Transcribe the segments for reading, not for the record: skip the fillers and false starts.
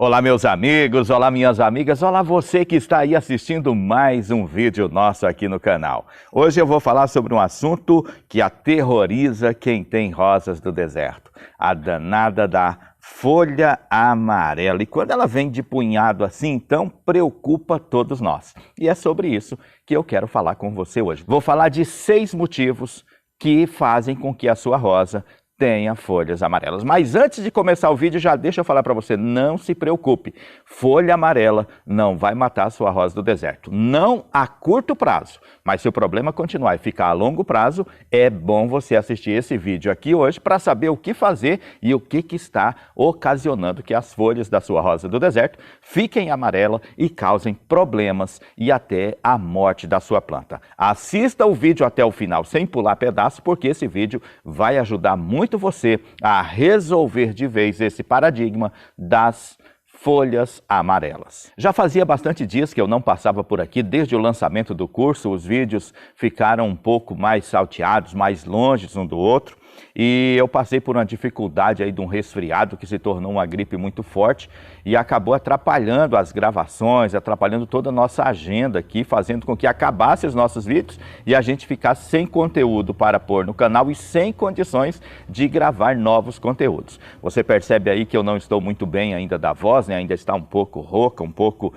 Olá meus amigos, olá minhas amigas, olá você que está aí assistindo mais um vídeo nosso aqui no canal. Hoje eu vou falar sobre um assunto que aterroriza quem tem rosas do deserto, a danada da folha amarela. E quando ela vem de punhado assim, então preocupa todos nós. E é sobre isso que eu quero falar com você hoje. Vou falar de 6 motivos que fazem com que a sua rosa tenha folhas amarelas. Mas antes de começar o vídeo, já deixa eu falar para você, não se preocupe. Folha amarela não vai matar a sua rosa do deserto. Não a curto prazo, mas se o problema continuar e ficar a longo prazo, é bom você assistir esse vídeo aqui hoje para saber o que fazer e o que está ocasionando que as folhas da sua rosa do deserto fiquem amarelas e causem problemas e até a morte da sua planta. Assista o vídeo até o final sem pular pedaço, porque esse vídeo vai ajudar muito você a resolver de vez esse paradigma das folhas amarelas. Já fazia bastante dias que eu não passava por aqui, desde o lançamento do curso, os vídeos ficaram um pouco mais salteados, mais longe um do outro, e eu passei por uma dificuldade aí de um resfriado que se tornou uma gripe muito forte e acabou atrapalhando as gravações, atrapalhando toda a nossa agenda aqui, fazendo com que acabasse os nossos vídeos e a gente ficasse sem conteúdo para pôr no canal e sem condições de gravar novos conteúdos. Você percebe aí que eu não estou muito bem ainda da voz, né? Ainda está um pouco rouca, um pouco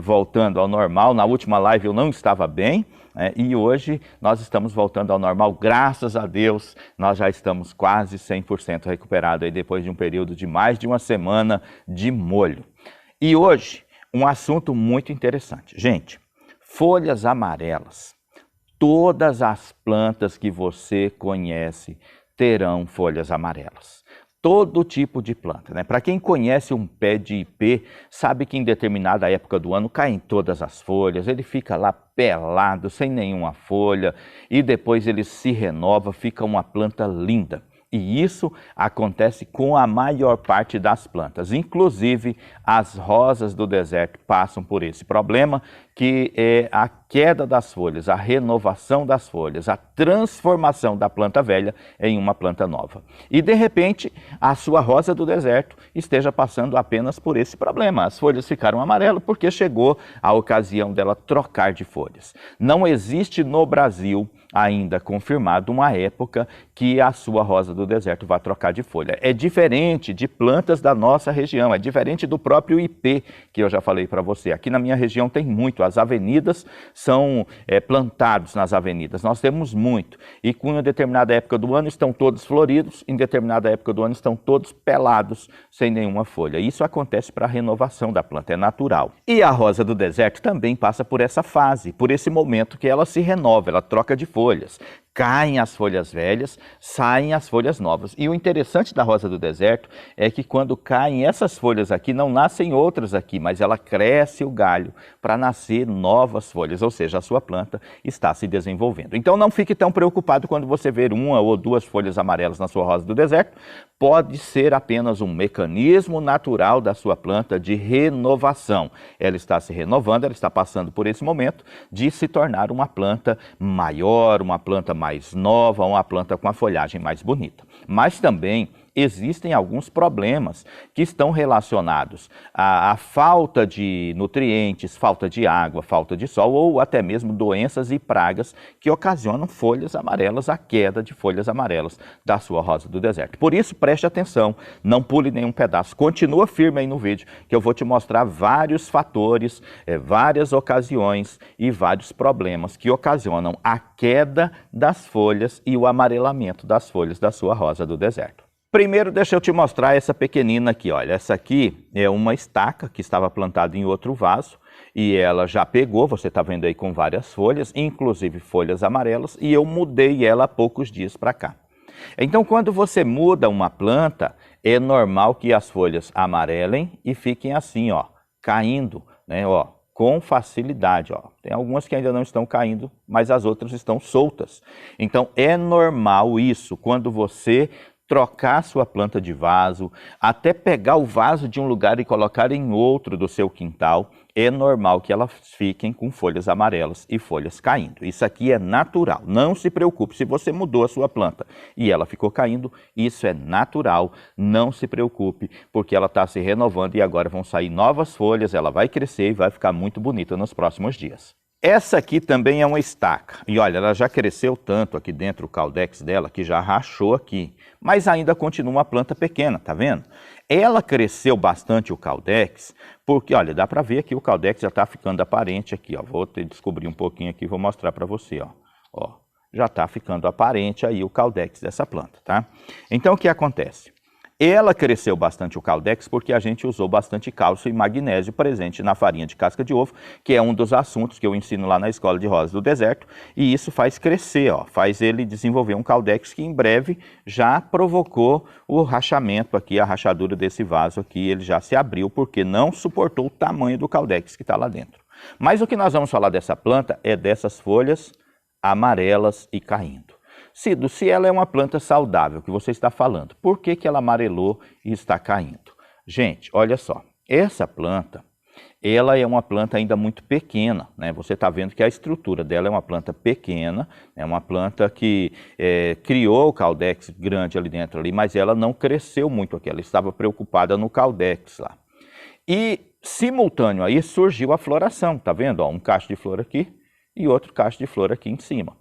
voltando ao normal. Na última live eu não estava bem. E hoje nós estamos voltando ao normal, graças a Deus, nós já estamos quase 100% recuperados aí depois de um período de mais de uma semana de molho. E hoje, um assunto muito interessante. Gente, folhas amarelas, todas as plantas que você conhece terão folhas amarelas. Todo tipo de planta, né? Para quem conhece um pé de ipê, sabe que em determinada época do ano caem todas as folhas, ele fica lá pelado, sem nenhuma folha, e depois ele se renova, fica uma planta linda. E isso acontece com a maior parte das plantas, inclusive as rosas do deserto passam por esse problema, que é a queda das folhas, a renovação das folhas, a transformação da planta velha em uma planta nova. E de repente, a sua rosa do deserto esteja passando apenas por esse problema. As folhas ficaram amarelas porque chegou a ocasião dela trocar de folhas. Não existe no Brasil ainda confirmado uma época que a sua rosa do deserto vai trocar de folha. É diferente de plantas da nossa região, é diferente do próprio ipê, que eu já falei para você. Aqui na minha região tem muito, as avenidas são plantados nas avenidas, nós temos muito. E com uma determinada época do ano estão todos floridos, em determinada época do ano estão todos pelados, sem nenhuma folha. Isso acontece para a renovação da planta, é natural. E a rosa do deserto também passa por essa fase, por esse momento que ela se renova, ela troca de folhas. Caem as folhas velhas, saem as folhas novas. E o interessante da rosa do deserto é que quando caem essas folhas aqui, não nascem outras aqui, mas ela cresce o galho para nascer novas folhas, ou seja, a sua planta está se desenvolvendo. Então não fique tão preocupado quando você ver 1 ou 2 folhas amarelas na sua rosa do deserto, pode ser apenas um mecanismo natural da sua planta de renovação. Ela está se renovando, ela está passando por esse momento de se tornar uma planta maior, uma planta mais nova, uma planta com a folhagem mais bonita. Mas também existem alguns problemas que estão relacionados à falta de nutrientes, falta de água, falta de sol ou até mesmo doenças e pragas que ocasionam folhas amarelas, a queda de folhas amarelas da sua rosa do deserto. Por isso, preste atenção, não pule nenhum pedaço, continua firme aí no vídeo que eu vou te mostrar vários fatores, várias ocasiões e vários problemas que ocasionam a queda das folhas e o amarelamento das folhas da sua rosa do deserto. Primeiro, deixa eu te mostrar essa pequenina aqui, olha, essa aqui é uma estaca que estava plantada em outro vaso e ela já pegou, você está vendo aí com várias folhas, inclusive folhas amarelas, e eu mudei ela há poucos dias para cá. Então, quando você muda uma planta, é normal que as folhas amarelem e fiquem assim, ó, caindo, né, ó, com facilidade, ó. Tem algumas que ainda não estão caindo, mas as outras estão soltas. Então, é normal isso, quando você trocar sua planta de vaso, até pegar o vaso de um lugar e colocar em outro do seu quintal, é normal que elas fiquem com folhas amarelas e folhas caindo. Isso aqui é natural. Não se preocupe se você mudou a sua planta e ela ficou caindo, isso é natural. Não se preocupe, porque ela está se renovando e agora vão sair novas folhas, ela vai crescer e vai ficar muito bonita nos próximos dias. Essa aqui também é uma estaca. E olha, ela já cresceu tanto aqui dentro o caudex dela que já rachou aqui. Mas ainda continua uma planta pequena, tá vendo? Ela cresceu bastante o caudex porque, olha, dá para ver aqui o caudex já está ficando aparente aqui, ó. Vou descobrir um pouquinho aqui e vou mostrar para você, ó. Ó, já está ficando aparente aí o caudex dessa planta, tá? Então, o que acontece? Ela cresceu bastante o caudex porque a gente usou bastante cálcio e magnésio presente na farinha de casca de ovo, que é um dos assuntos que eu ensino lá na Escola de Rosas do Deserto, e isso faz crescer, ó, faz ele desenvolver um caudex que em breve já provocou o rachamento aqui, a rachadura desse vaso aqui, ele já se abriu porque não suportou o tamanho do caudex que está lá dentro. Mas o que nós vamos falar dessa planta é dessas folhas amarelas e caindo. Cido, se ela é uma planta saudável que você está falando, por que ela amarelou e está caindo? Gente, olha só, essa planta, ela é uma planta ainda muito pequena, né? Você está vendo que a estrutura dela é uma planta pequena, é uma planta que criou o caudex grande ali dentro, mas ela não cresceu muito aqui, ela estava preocupada no caudex lá. E simultâneo a isso surgiu a floração, tá vendo? Ó, um cacho de flor aqui e outro cacho de flor aqui em cima.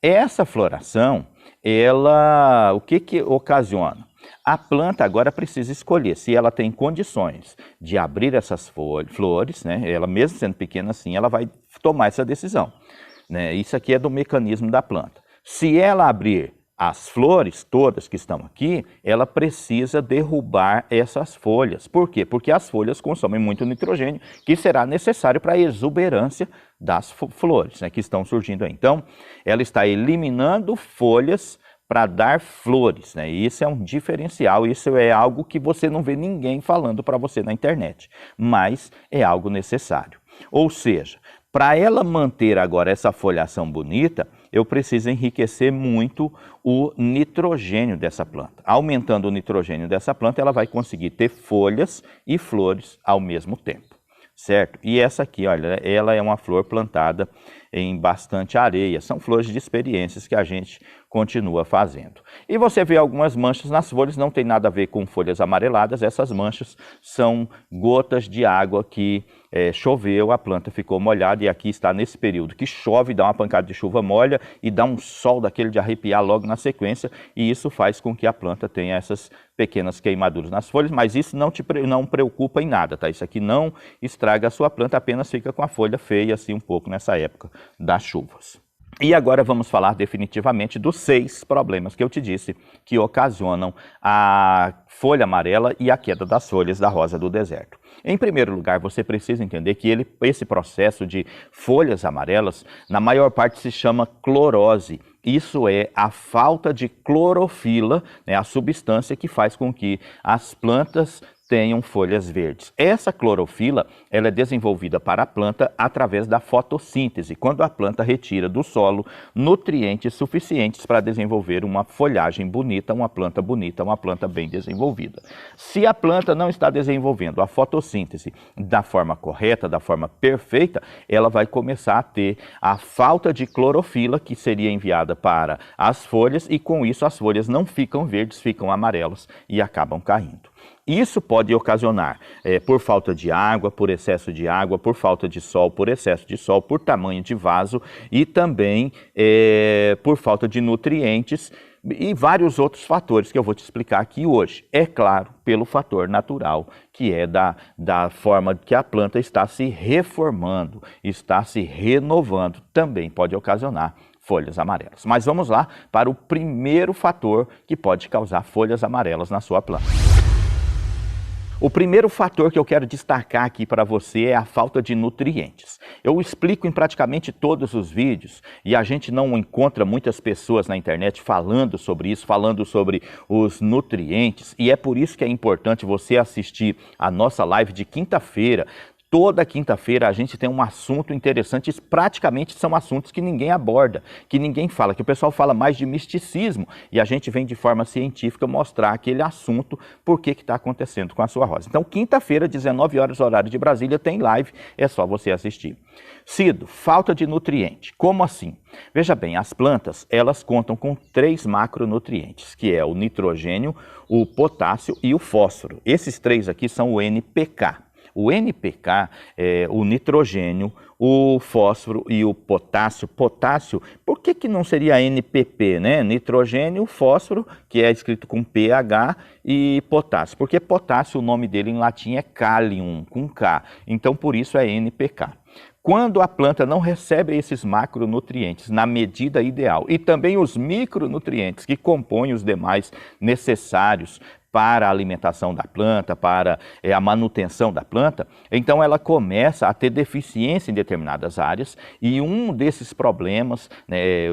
Essa floração, ela, o que ocasiona? A planta agora precisa escolher se ela tem condições de abrir essas flores, né? Ela mesmo sendo pequena assim, ela vai tomar essa decisão, né? Isso aqui é do mecanismo da planta. Se ela abrir as flores todas que estão aqui, ela precisa derrubar essas folhas. Por quê? Porque as folhas consomem muito nitrogênio, que será necessário para a exuberância das flores, né, que estão surgindo aí. Então, ela está eliminando folhas para dar flores, né? E isso é um diferencial, isso é algo que você não vê ninguém falando para você na internet, mas é algo necessário. Ou seja, para ela manter agora essa folhação bonita, eu preciso enriquecer muito o nitrogênio dessa planta. Aumentando o nitrogênio dessa planta, ela vai conseguir ter folhas e flores ao mesmo tempo, certo? E essa aqui, olha, ela é uma flor plantada em bastante areia. São flores de experiências que a gente continua fazendo. E você vê algumas manchas nas folhas, não tem nada a ver com folhas amareladas, essas manchas são gotas de água que choveu, a planta ficou molhada e aqui está nesse período que chove, dá uma pancada de chuva, molha e dá um sol daquele de arrepiar logo na sequência e isso faz com que a planta tenha essas pequenas queimaduras nas folhas, mas isso não preocupa em nada, tá? Isso aqui não estraga a sua planta, apenas fica com a folha feia assim um pouco nessa época das chuvas. E agora vamos falar definitivamente dos 6 problemas que eu te disse que ocasionam a folha amarela e a queda das folhas da rosa do deserto. Em primeiro lugar, você precisa entender que esse processo de folhas amarelas, na maior parte se chama clorose. Isso é a falta de clorofila, né, a substância que faz com que as plantas tenham folhas verdes. Essa clorofila, ela é desenvolvida para a planta através da fotossíntese, quando a planta retira do solo nutrientes suficientes para desenvolver uma folhagem bonita, uma planta bem desenvolvida. Se a planta não está desenvolvendo a fotossíntese da forma correta, da forma perfeita, ela vai começar a ter a falta de clorofila que seria enviada para as folhas e com isso as folhas não ficam verdes, ficam amarelas e acabam caindo. Isso pode ocasionar por falta de água, por excesso de água, por falta de sol, por excesso de sol, por tamanho de vaso e também por falta de nutrientes e vários outros fatores que eu vou te explicar aqui hoje. É claro, pelo fator natural, que é da forma que a planta está se reformando, está se renovando, também pode ocasionar folhas amarelas. Mas vamos lá para o primeiro fator que pode causar folhas amarelas na sua planta. O primeiro fator que eu quero destacar aqui para você é a falta de nutrientes. Eu explico em praticamente todos os vídeos e a gente não encontra muitas pessoas na internet falando sobre isso, falando sobre os nutrientes e é por isso que é importante você assistir a nossa live de quinta-feira. Toda quinta-feira a gente tem um assunto interessante, praticamente são assuntos que ninguém aborda, que ninguém fala, que o pessoal fala mais de misticismo e a gente vem de forma científica mostrar aquele assunto, por que está acontecendo com a sua rosa. Então, quinta-feira, 19 horas, horário de Brasília, tem live, é só você assistir. Cido, falta de nutriente. Como assim? Veja bem, as plantas, elas contam com 3 macronutrientes, que é o nitrogênio, o potássio e o fósforo. Esses 3 aqui são o NPK. O NPK é o nitrogênio, o fósforo e o potássio. Potássio, por que não seria NPP, né? Nitrogênio, fósforo, que é escrito com pH, e potássio. Porque potássio, o nome dele em latim é Kalium, com K. Então, por isso é NPK. Quando a planta não recebe esses macronutrientes na medida ideal e também os micronutrientes que compõem os demais necessários para a alimentação da planta, para a manutenção da planta, então ela começa a ter deficiência em determinadas áreas e um desses problemas, né,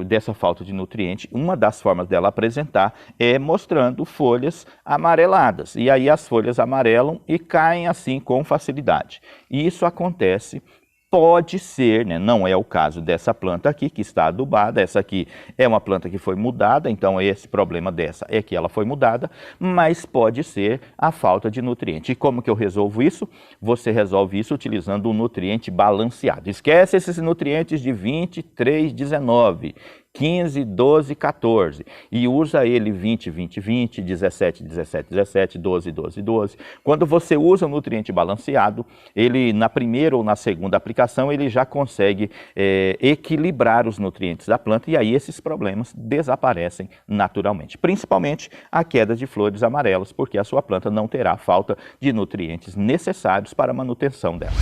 dessa falta de nutriente, uma das formas dela apresentar é mostrando folhas amareladas. E aí as folhas amarelam e caem assim com facilidade. E isso acontece. Pode ser, né? Não é o caso dessa planta aqui que está adubada, essa aqui é uma planta que foi mudada, então esse problema dessa é que ela foi mudada, mas pode ser a falta de nutriente. E como que eu resolvo isso? Você resolve isso utilizando um nutriente balanceado. Esquece esses nutrientes de 20, 3, 19. 15, 12, 14 e usa ele 20, 20, 20, 17, 17, 17, 12, 12, 12. Quando você usa o nutriente balanceado, ele na primeira ou na segunda aplicação, ele já consegue equilibrar os nutrientes da planta e aí esses problemas desaparecem naturalmente. Principalmente a queda de flores amarelas, porque a sua planta não terá falta de nutrientes necessários para a manutenção dela.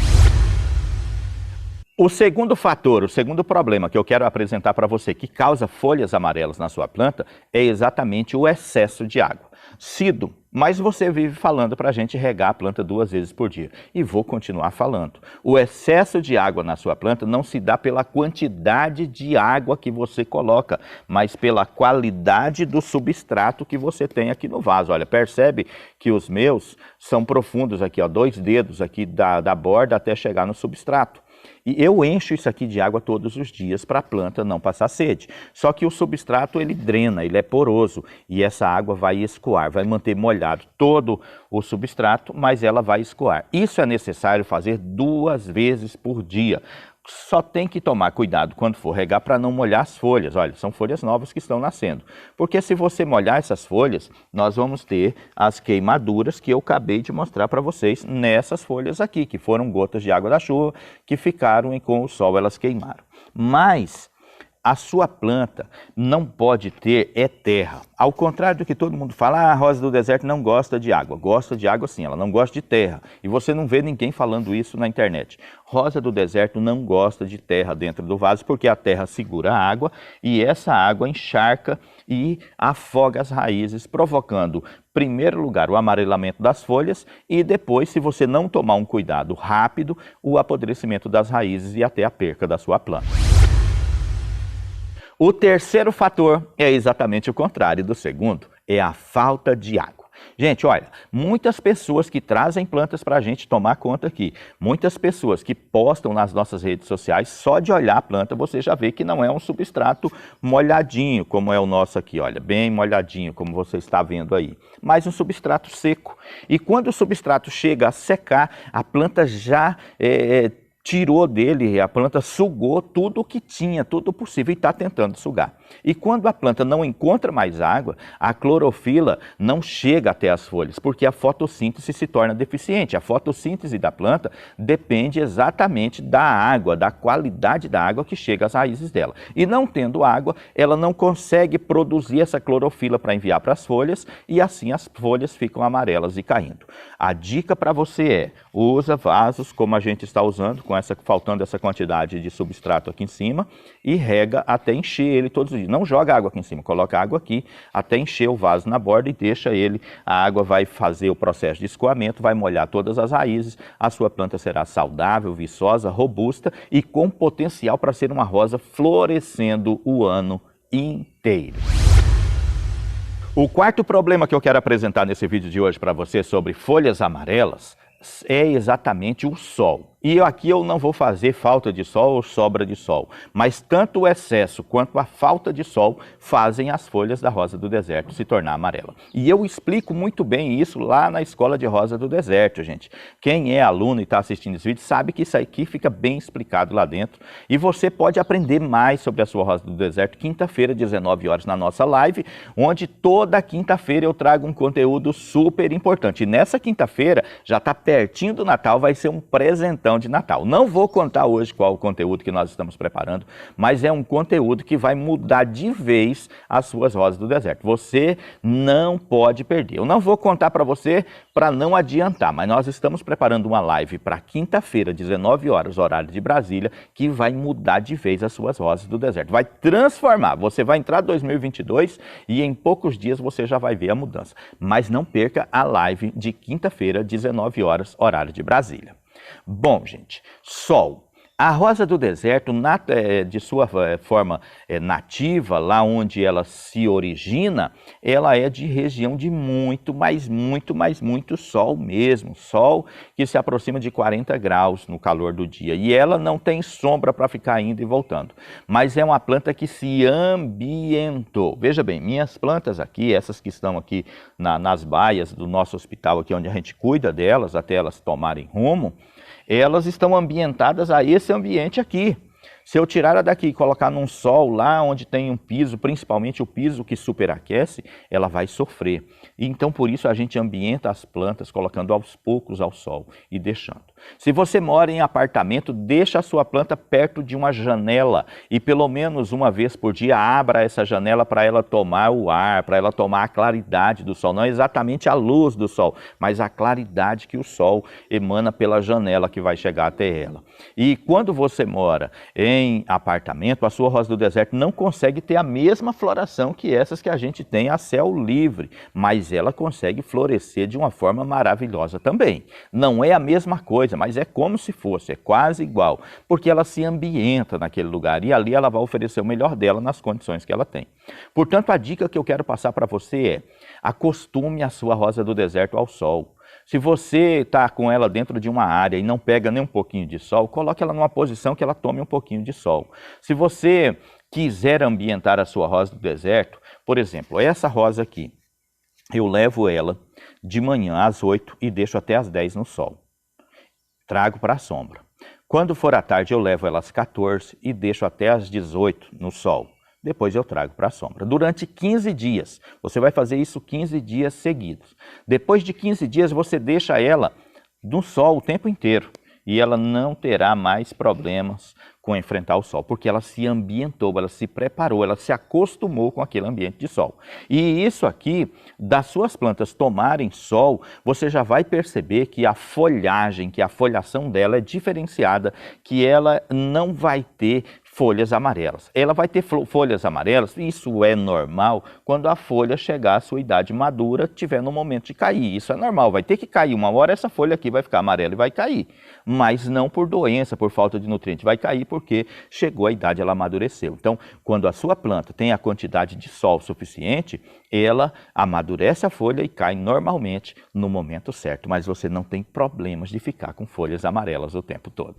O segundo fator, o segundo problema que eu quero apresentar para você que causa folhas amarelas na sua planta é exatamente o excesso de água. Cido, mas você vive falando para a gente regar a planta 2 vezes por dia. E vou continuar falando. O excesso de água na sua planta não se dá pela quantidade de água que você coloca, mas pela qualidade do substrato que você tem aqui no vaso. Olha, percebe que os meus são profundos aqui, ó, 2 dedos aqui da borda até chegar no substrato. E eu encho isso aqui de água todos os dias para a planta não passar sede. Só que o substrato ele drena, ele é poroso e essa água vai escoar, vai manter molhado todo o substrato, mas ela vai escoar. Isso é necessário fazer 2 vezes por dia. Só tem que tomar cuidado quando for regar para não molhar as folhas. Olha, são folhas novas que estão nascendo. Porque se você molhar essas folhas, nós vamos ter as queimaduras que eu acabei de mostrar para vocês nessas folhas aqui, que foram gotas de água da chuva, que ficaram e com o sol elas queimaram. Mas a sua planta não pode ter terra. Ao contrário do que todo mundo fala, a rosa do deserto não gosta de água. Gosta de água sim, ela não gosta de terra. E você não vê ninguém falando isso na internet. Rosa do deserto não gosta de terra dentro do vaso porque a terra segura a água e essa água encharca e afoga as raízes, provocando, em primeiro lugar, o amarelamento das folhas e depois, se você não tomar um cuidado rápido, o apodrecimento das raízes e até a perca da sua planta. O terceiro fator é exatamente o contrário do segundo, é a falta de água. Gente, olha, muitas pessoas que trazem plantas para a gente tomar conta aqui, muitas pessoas que postam nas nossas redes sociais, só de olhar a planta você já vê que não é um substrato molhadinho, como é o nosso aqui, olha, bem molhadinho, como você está vendo aí, mas um substrato seco. E quando o substrato chega a secar, a planta já tirou dele, a planta sugou tudo o que tinha, tudo possível e está tentando sugar. E quando a planta não encontra mais água, a clorofila não chega até as folhas, porque a fotossíntese se torna deficiente. A fotossíntese da planta depende exatamente da água, da qualidade da água que chega às raízes dela. E não tendo água, ela não consegue produzir essa clorofila para enviar para as folhas e assim as folhas ficam amarelas e caindo. A dica para você é, usa vasos como a gente está usando, faltando essa quantidade de substrato aqui em cima e rega até encher ele todos os dias. Não joga água aqui em cima, coloca água aqui até encher o vaso na borda e deixa ele, a água vai fazer o processo de escoamento, vai molhar todas as raízes, a sua planta será saudável, viçosa, robusta e com potencial para ser uma rosa florescendo o ano inteiro. O quarto problema que eu quero apresentar nesse vídeo de hoje para você sobre folhas amarelas é exatamente o sol. E aqui eu não vou fazer falta de sol ou sobra de sol, mas tanto o excesso quanto a falta de sol fazem as folhas da rosa do deserto se tornar amarela. E eu explico muito bem isso lá na Escola de Rosa do Deserto, gente. Quem é aluno e está assistindo esse vídeo sabe que isso aqui fica bem explicado lá dentro. E você pode aprender mais sobre a sua rosa do deserto quinta-feira, 19 horas, na nossa live, onde toda quinta-feira eu trago um conteúdo super importante. E nessa quinta-feira, já está pertinho do Natal, vai ser um presentão de Natal. Não vou contar hoje qual o conteúdo que nós estamos preparando, mas é um conteúdo que vai mudar de vez as suas rosas do deserto. Você não pode perder. Eu não vou contar para você para não adiantar, mas nós estamos preparando uma live para quinta-feira, 19 horas, horário de Brasília, que vai mudar de vez as suas rosas do deserto. Vai transformar. Você vai entrar em 2022 e em poucos dias você já vai ver a mudança. Mas não perca a live de quinta-feira, 19 horas, horário de Brasília. Bom, gente, sol. A rosa do deserto, de sua forma nativa, lá onde ela se origina, ela é de região de muito sol mesmo. Sol que se aproxima de 40 graus no calor do dia. E ela não tem sombra para ficar indo e voltando. Mas é uma planta que se ambientou. Veja bem, minhas plantas aqui, essas que estão aqui nas baias do nosso hospital, aqui onde a gente cuida delas, até elas tomarem rumo, elas estão ambientadas a esse ambiente aqui. Se eu tirar ela daqui e colocar num sol lá onde tem um piso, principalmente o piso que superaquece, ela vai sofrer. Então, por isso, a gente ambienta as plantas colocando aos poucos ao sol e deixando. Se você mora em apartamento, deixa a sua planta perto de uma janela e pelo menos uma vez por dia abra essa janela para ela tomar o ar, para ela tomar a claridade do sol. Não é exatamente a luz do sol, mas a claridade que o sol emana pela janela que vai chegar até ela. E quando você mora em apartamento, a sua rosa do deserto não consegue ter a mesma floração que essas que a gente tem a céu livre, mas ela consegue florescer de uma forma maravilhosa também. Não é a mesma coisa, mas é como se fosse, é quase igual, porque ela se ambienta naquele lugar e ali ela vai oferecer o melhor dela nas condições que ela tem. Portanto, a dica que eu quero passar para você é: acostume a sua rosa do deserto ao sol. Se você está com ela dentro de uma área e não pega nem um pouquinho de sol, coloque ela numa posição que ela tome um pouquinho de sol. Se você quiser ambientar a sua rosa do deserto, por exemplo, essa rosa aqui, eu levo ela de manhã às 8 e deixo até às 10 no sol. Trago para a sombra. Quando for à tarde, eu levo ela às 14 e deixo até às 18 no sol. Depois eu trago para a sombra. Durante 15 dias. Você vai fazer isso 15 dias seguidos. Depois de 15 dias, você deixa ela no sol o tempo inteiro. E ela não terá mais problemas com enfrentar o sol, porque ela se ambientou, ela se preparou, ela se acostumou com aquele ambiente de sol. E isso aqui, das suas plantas tomarem sol, você já vai perceber que a folhagem, que a folhação dela é diferenciada, que ela não vai ter folhas amarelas. Ela vai ter folhas amarelas, isso é normal, quando a folha chegar à sua idade madura, tiver no momento de cair. Isso é normal, vai ter que cair uma hora, essa folha aqui vai ficar amarela e vai cair. Mas não por doença, por falta de nutriente, vai cair porque chegou a idade, ela amadureceu. Então, quando a sua planta tem a quantidade de sol suficiente, ela amadurece a folha e cai normalmente no momento certo. Mas você não tem problemas de ficar com folhas amarelas o tempo todo.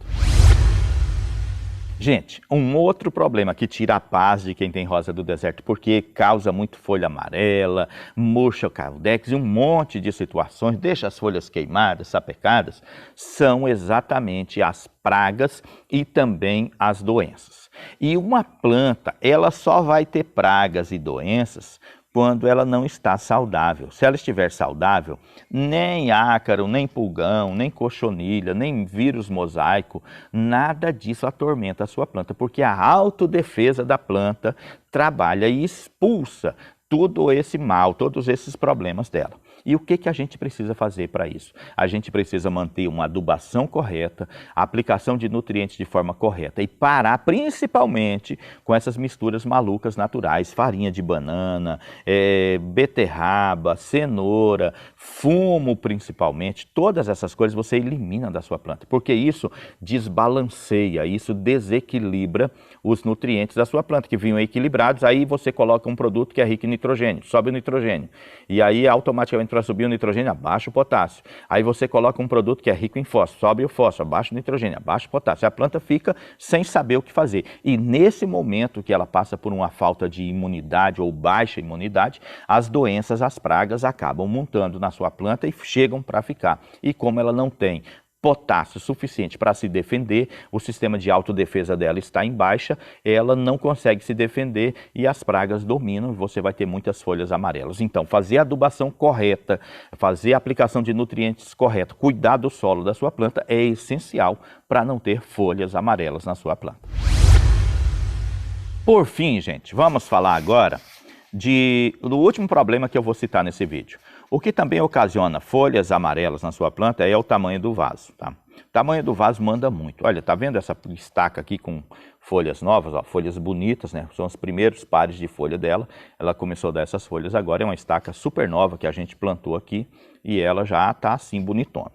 Gente, um outro problema que tira a paz de quem tem rosa do deserto, porque causa muito folha amarela, murcha o caldex e um monte de situações, deixa as folhas queimadas, sapecadas, são exatamente as pragas e também as doenças. E uma planta, ela só vai ter pragas e doenças quando ela não está saudável. Se ela estiver saudável, nem ácaro, nem pulgão, nem cochonilha, nem vírus mosaico, nada disso atormenta a sua planta, porque a autodefesa da planta trabalha e expulsa todo esse mal, todos esses problemas dela. E o que a gente precisa fazer para isso? A gente precisa manter uma adubação correta, a aplicação de nutrientes de forma correta e parar principalmente com essas misturas malucas naturais, farinha de banana, beterraba, cenoura, fumo principalmente, todas essas coisas você elimina da sua planta, porque isso desbalanceia, isso desequilibra os nutrientes da sua planta, que vinham equilibrados, aí você coloca um produto que é rico em nitrogênio, sobe o nitrogênio, e aí automaticamente para subir o nitrogênio, abaixa o potássio. Aí você coloca um produto que é rico em fósforo, sobe o fósforo, abaixa o nitrogênio, abaixa o potássio. A planta fica sem saber o que fazer. E nesse momento que ela passa por uma falta de imunidade ou baixa imunidade, as doenças, as pragas acabam montando na sua planta e chegam para ficar. E como ela não tem potássio suficiente para se defender, o sistema de autodefesa dela está em baixa, ela não consegue se defender e as pragas dominam e você vai ter muitas folhas amarelas. Então, fazer a adubação correta, fazer a aplicação de nutrientes correta, cuidar do solo da sua planta é essencial para não ter folhas amarelas na sua planta. Por fim, gente, vamos falar agora do último problema que eu vou citar nesse vídeo. O que também ocasiona folhas amarelas na sua planta é o tamanho do vaso, tá? O tamanho do vaso manda muito. Olha, tá vendo essa estaca aqui com folhas novas, ó, folhas bonitas, né? São os primeiros pares de folha dela. Ela começou a dar essas folhas agora, é uma estaca super nova que a gente plantou aqui e ela já tá assim bonitona.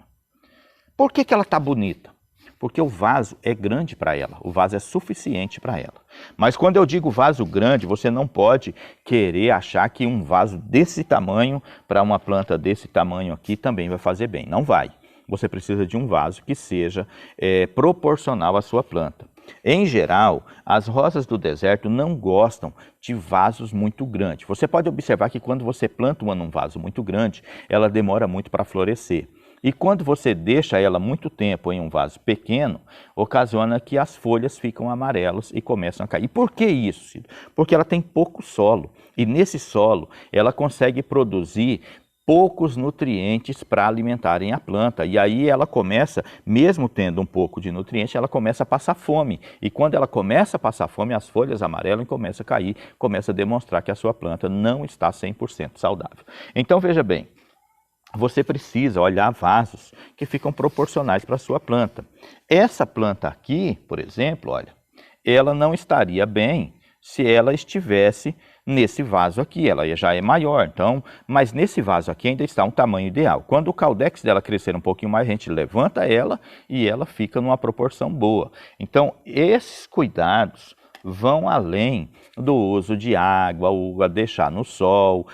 Por que ela tá bonita? Porque o vaso é grande para ela, o vaso é suficiente para ela. Mas quando eu digo vaso grande, você não pode querer achar que um vaso desse tamanho, para uma planta desse tamanho aqui, também vai fazer bem. Não vai. Você precisa de um vaso que seja proporcional à sua planta. Em geral, as rosas do deserto não gostam de vasos muito grandes. Você pode observar que quando você planta uma num vaso muito grande, ela demora muito para florescer. E quando você deixa ela muito tempo em um vaso pequeno, ocasiona que as folhas ficam amarelas e começam a cair. E por que isso, Cido? Porque ela tem pouco solo. E nesse solo, ela consegue produzir poucos nutrientes para alimentarem a planta. E aí ela começa, mesmo tendo um pouco de nutriente, ela começa a passar fome. E quando ela começa a passar fome, as folhas amarelas começam a cair, começa a demonstrar que a sua planta não está 100% saudável. Então veja bem, você precisa olhar vasos que ficam proporcionais para a sua planta. Essa planta aqui, por exemplo, olha, ela não estaria bem se ela estivesse nesse vaso aqui, ela já é maior, então, mas nesse vaso aqui ainda está um tamanho ideal. Quando o caudex dela crescer um pouquinho mais, a gente levanta ela e ela fica numa proporção boa. Então, esses cuidados vão além do uso de água, a deixar no sol,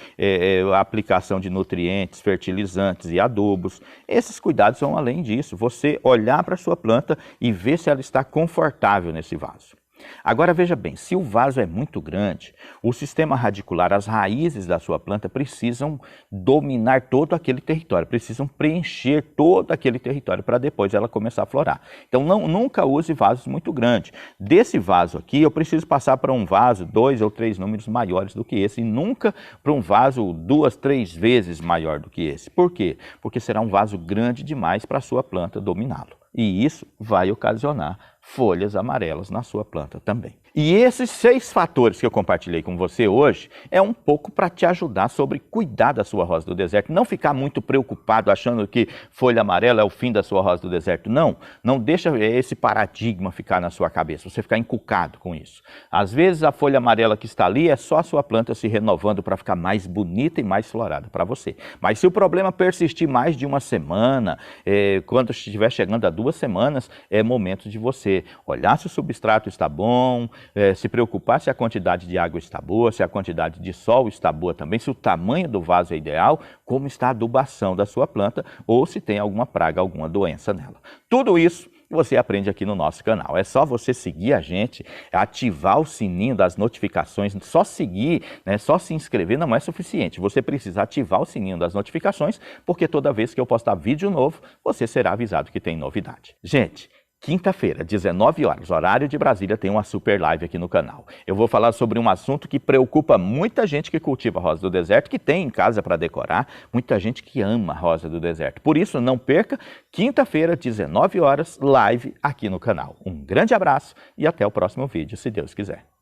a aplicação de nutrientes, fertilizantes e adubos. Esses cuidados vão além disso. Você olhar para a sua planta e ver se ela está confortável nesse vaso. Agora veja bem, se o vaso é muito grande, o sistema radicular, as raízes da sua planta precisam dominar todo aquele território, precisam preencher todo aquele território para depois ela começar a florar. Então nunca use vasos muito grandes. Desse vaso aqui eu preciso passar para um vaso 2 ou 3 números maiores do que esse e nunca para um vaso 2, 3 vezes maior do que esse. Por quê? Porque será um vaso grande demais para a sua planta dominá-lo. E isso vai ocasionar folhas amarelas na sua planta também. E esses 6 fatores que eu compartilhei com você hoje é um pouco para te ajudar sobre cuidar da sua rosa do deserto. Não ficar muito preocupado achando que folha amarela é o fim da sua rosa do deserto. Não deixa esse paradigma ficar na sua cabeça, você ficar encucado com isso. Às vezes a folha amarela que está ali é só a sua planta se renovando para ficar mais bonita e mais florada para você. Mas se o problema persistir mais de uma semana, quando estiver chegando a 2 semanas, é momento de você olhar se o substrato está bom, se preocupar se a quantidade de água está boa, se a quantidade de sol está boa também, se o tamanho do vaso é ideal, como está a adubação da sua planta ou se tem alguma praga, alguma doença nela. Tudo isso você aprende aqui no nosso canal. É só você seguir a gente, ativar o sininho das notificações, só seguir, né, só se inscrever não é suficiente. Você precisa ativar o sininho das notificações, porque toda vez que eu postar vídeo novo, você será avisado que tem novidade. Gente, quinta-feira, 19 horas, horário de Brasília, tem uma super live aqui no canal. Eu vou falar sobre um assunto que preocupa muita gente que cultiva rosa do deserto, que tem em casa para decorar, muita gente que ama rosa do deserto. Por isso, não perca, quinta-feira, 19 horas, live aqui no canal. Um grande abraço e até o próximo vídeo, se Deus quiser.